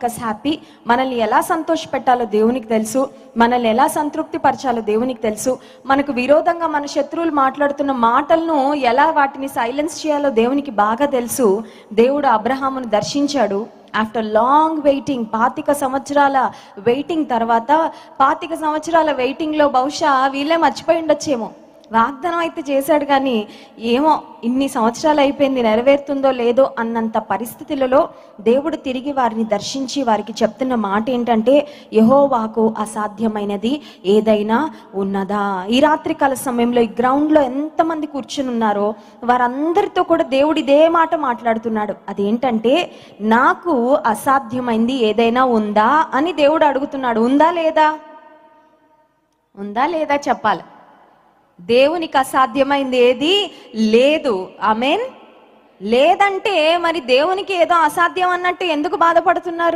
Make us happy, మనల్ని ఎలా సంతోష పెట్టాలో దేవునికి తెలుసు, మనల్ని ఎలా సంతృప్తి పరచాలో దేవునికి తెలుసు, మనకు విరోధంగా మన శత్రువులు మాట్లాడుతున్న మాటలను ఎలా వాటిని సైలెన్స్ చేయాలో దేవునికి బాగా తెలుసు. దేవుడు అబ్రహామును దర్శించాడు. ఆఫ్టర్ లాంగ్ వెయిటింగ్, 25 సంవత్సరాల వెయిటింగ్ తర్వాత, 25 సంవత్సరాల వెయిటింగ్లో బహుశా వీళ్ళే మర్చిపోయి ఉండొచ్చేమో. వాగ్దానం అయితే చేశాడు కానీ ఏమో ఇన్ని సంవత్సరాలు అయిపోయింది, నెరవేరుతుందో లేదో అన్నంత పరిస్థితులలో దేవుడు తిరిగి వారిని దర్శించి వారికి చెప్తున్న మాట ఏంటంటే, యెహోవాకు అసాధ్యమైనది ఏదైనా ఉన్నదా? ఈ రాత్రికాల సమయంలో ఈ గ్రౌండ్లో ఎంతమంది కూర్చుని ఉన్నారో వారందరితో కూడా దేవుడు ఇదే మాట మాట్లాడుతున్నాడు. అదేంటంటే, నాకు అసాధ్యమైంది ఏదైనా ఉందా అని దేవుడు అడుగుతున్నాడు. ఉందా లేదా? ఉందా లేదా చెప్పాలి. దేవునికి అసాధ్యమైంది ఏది లేదు. ఆమేన్. లేదంటే మరి దేవునికి ఏదో అసాధ్యం అన్నట్టు ఎందుకు బాధపడుతున్నారు?